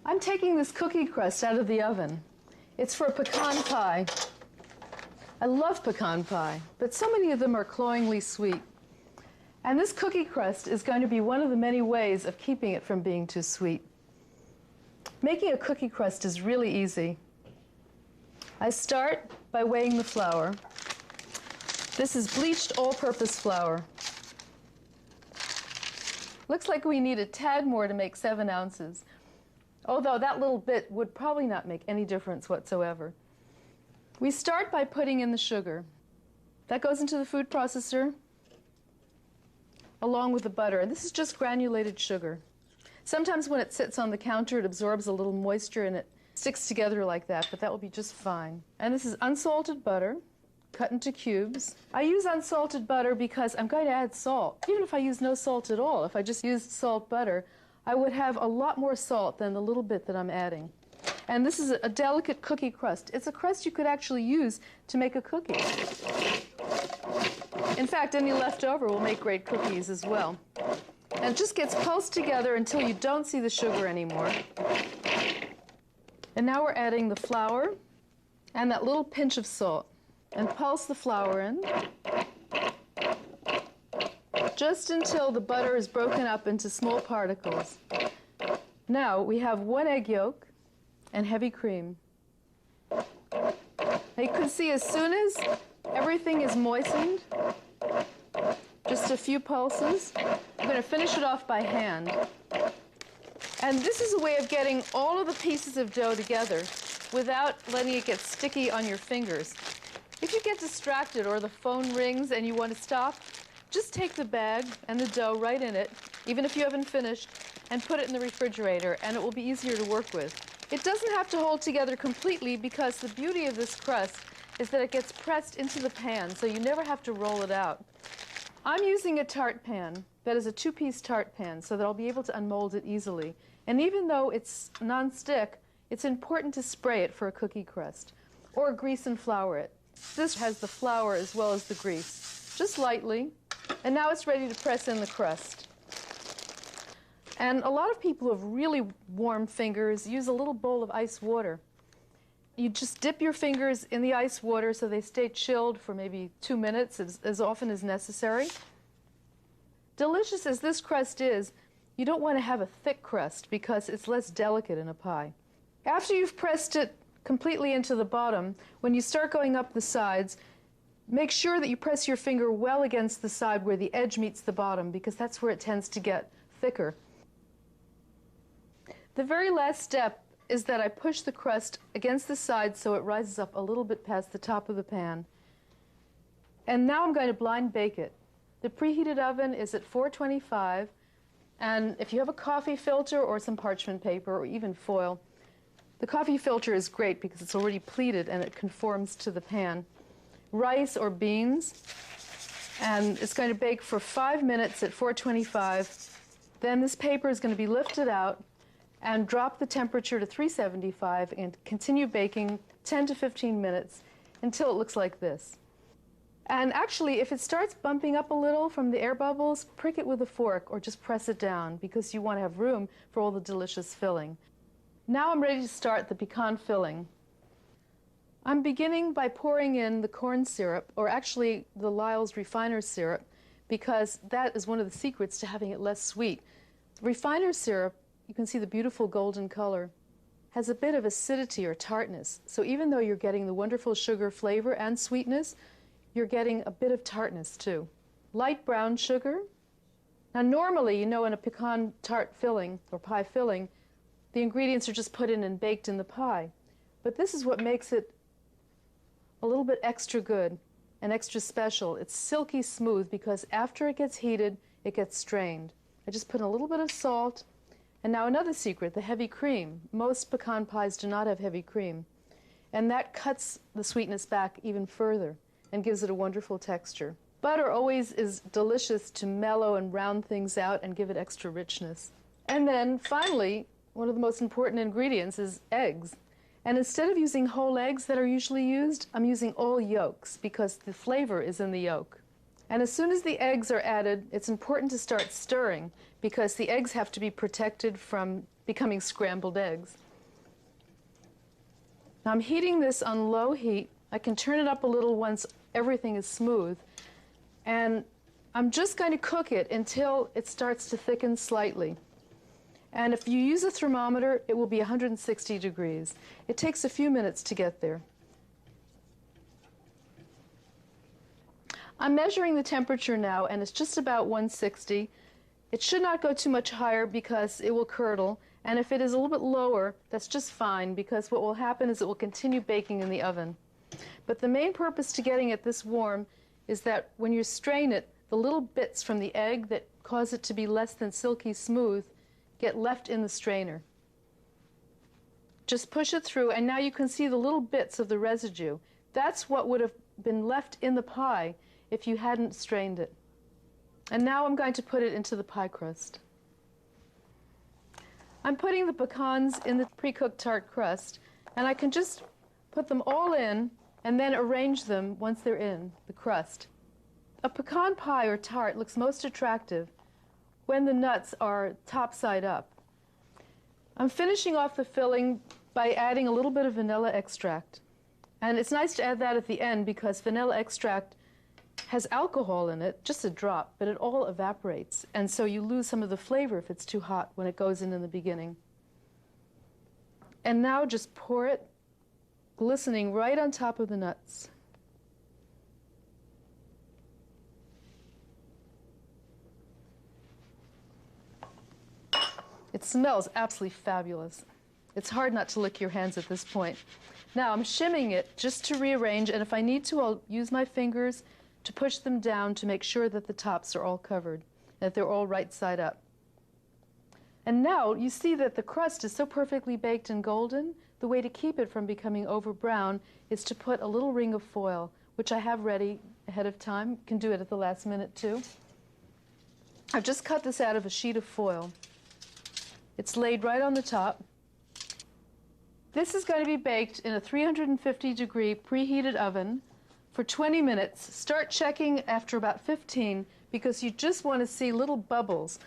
I'm taking this cookie crust out of the oven. It's for a pecan pie. I love pecan pie, but so many of them are cloyingly sweet. And this cookie crust is going to be one of the many ways of keeping it from being too sweet. Making a cookie crust is really easy. I start by weighing the flour. This is bleached all-purpose flour. Looks like we need a tad more to make 7 ounces, although that little bit would probably not make any difference whatsoever. We start by putting in the sugar. That goes into the food processor along with the butter. And this is just granulated sugar. Sometimes when it sits on the counter, it absorbs a little moisture and it sticks together like that, but that will be just fine. And this is unsalted butter, cut into cubes. I use unsalted butter because I'm going to add salt. Even if I use no salt at all, if I just used salt butter, I would have a lot more salt than the little bit that I'm adding. And this is a delicate cookie crust. It's a crust you could actually use to make a cookie. In fact, any leftover will make great cookies as well. And it just gets pulsed together until you don't see the sugar anymore. And now we're adding the flour and that little pinch of salt. And pulse the flour in, just until the butter is broken up into small particles. Now we have 1 egg yolk and heavy cream. Now you can see as soon as everything is moistened, just a few pulses, I'm going to finish it off by hand. And this is a way of getting all of the pieces of dough together without letting it get sticky on your fingers. If you get distracted or the phone rings and you want to stop, just take the bag and the dough right in it, even if you haven't finished, and put it in the refrigerator, and it will be easier to work with. It doesn't have to hold together completely because the beauty of this crust is that it gets pressed into the pan, so you never have to roll it out. I'm using a tart pan that is a 2-piece tart pan so that I'll be able to unmold it easily. And even though it's non-stick, it's important to spray it for a cookie crust, or grease and flour it. This has the flour as well as the grease, just lightly. And now it's ready to press in the crust. And a lot of people who have really warm fingers use a little bowl of ice water. You just dip your fingers in the ice water so they stay chilled for maybe 2 minutes, as often as necessary. Delicious as this crust is, you don't want to have a thick crust because it's less delicate in a pie. After you've pressed it completely into the bottom, when you start going up the sides, make sure that you press your finger well against the side where the edge meets the bottom, because that's where it tends to get thicker. The very last step is that I push the crust against the side so it rises up a little bit past the top of the pan. And now I'm going to blind bake it. The preheated oven is at 425, and if you have a coffee filter or some parchment paper or even foil, the coffee filter is great because it's already pleated and it conforms to the pan. Rice or beans, and it's going to bake for 5 minutes at 425. Then this paper is going to be lifted out and drop the temperature to 375 and continue baking 10 to 15 minutes until it looks like this. And actually, if it starts bumping up a little from the air bubbles, prick it with a fork or just press it down because you want to have room for all the delicious filling. Now I'm ready to start the pecan filling. I'm beginning by pouring in the corn syrup, or actually the Lyle's refiner's syrup, because that is one of the secrets to having it less sweet. Refiner's syrup, you can see the beautiful golden color, has a bit of acidity or tartness. So even though you're getting the wonderful sugar flavor and sweetness, you're getting a bit of tartness too. Light brown sugar. Now normally, you know, in a pecan tart filling or pie filling, the ingredients are just put in and baked in the pie. But this is what makes it a little bit extra good and extra special. It's silky smooth because after it gets heated, it gets strained. I just put in a little bit of salt. And now another secret, the heavy cream. Most pecan pies do not have heavy cream. And that cuts the sweetness back even further and gives it a wonderful texture. Butter always is delicious to mellow and round things out and give it extra richness. And then finally, one of the most important ingredients is eggs. And instead of using whole eggs that are usually used, I'm using all yolks because the flavor is in the yolk. And as soon as the eggs are added, it's important to start stirring because the eggs have to be protected from becoming scrambled eggs. Now I'm heating this on low heat. I can turn it up a little once everything is smooth. And I'm just going to cook it until it starts to thicken slightly. And if you use a thermometer, it will be 160 degrees. It takes a few minutes to get there. I'm measuring the temperature now, and it's just about 160. It should not go too much higher because it will curdle, and if it is a little bit lower, that's just fine, because what will happen is it will continue baking in the oven. But the main purpose to getting it this warm is that when you strain it, the little bits from the egg that cause it to be less than silky smooth get left in the strainer. Just push it through, and now you can see the little bits of the residue. That's what would have been left in the pie if you hadn't strained it. And now I'm going to put it into the pie crust. I'm putting the pecans in the pre-cooked tart crust, and I can just put them all in and then arrange them once they're in the crust. A pecan pie or tart looks most attractive when the nuts are top side up. I'm finishing off the filling by adding a little bit of vanilla extract. And it's nice to add that at the end because vanilla extract has alcohol in it, just a drop, but it all evaporates. And so you lose some of the flavor if it's too hot when it goes in the beginning. And now just pour it, glistening right on top of the nuts. It smells absolutely fabulous. It's hard not to lick your hands at this point. Now I'm shimming it just to rearrange, and if I need to, I'll use my fingers to push them down to make sure that the tops are all covered, that they're all right side up. And now you see that the crust is so perfectly baked and golden. The way to keep it from becoming over brown is to put a little ring of foil, which I have ready ahead of time. You can do it at the last minute too. I've just cut this out of a sheet of foil. It's laid right on the top. This is going to be baked in a 350-degree preheated oven for 20 minutes. Start checking after about 15 because you just want to see little bubbles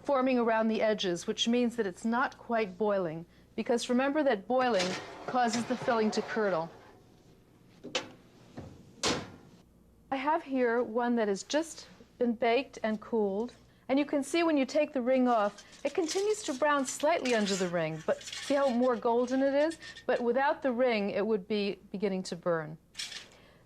forming around the edges, which means that it's not quite boiling. Because remember that boiling causes the filling to curdle. I have here one that has just been baked and cooled. And you can see when you take the ring off, it continues to brown slightly under the ring, but see how more golden it is? But without the ring, it would be beginning to burn.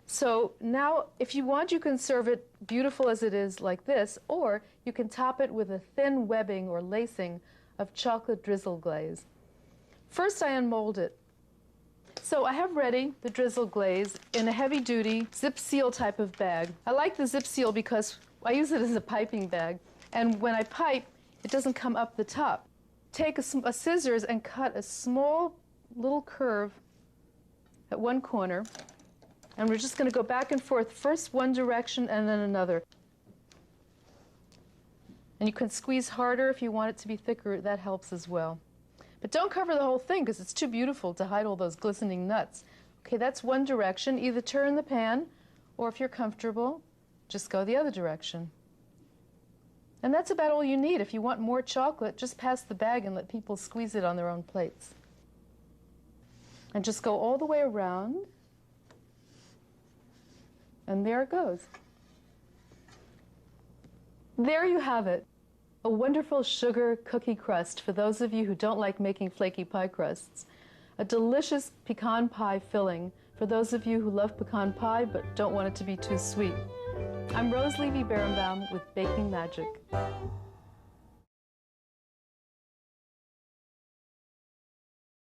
So now, if you want, you can serve it beautiful as it is like this, or you can top it with a thin webbing or lacing of chocolate drizzle glaze. First, I unmold it. So I have ready the drizzle glaze in a heavy-duty zip seal type of bag. I like the zip seal because I use it as a piping bag. And when I pipe, it doesn't come up the top. Take a scissors and cut a small little curve at one corner. And we're just going to go back and forth, first one direction and then another. And you can squeeze harder if you want it to be thicker. That helps as well. But don't cover the whole thing because it's too beautiful to hide all those glistening nuts. Okay, that's one direction. Either turn the pan, or if you're comfortable, just go the other direction. And that's about all you need. If you want more chocolate, just pass the bag and let people squeeze it on their own plates. And just go all the way around. And there it goes. There you have it. A wonderful sugar cookie crust for those of you who don't like making flaky pie crusts. A delicious pecan pie filling for those of you who love pecan pie but don't want it to be too sweet. I'm Rose Levy Beranbaum with Baking Magic.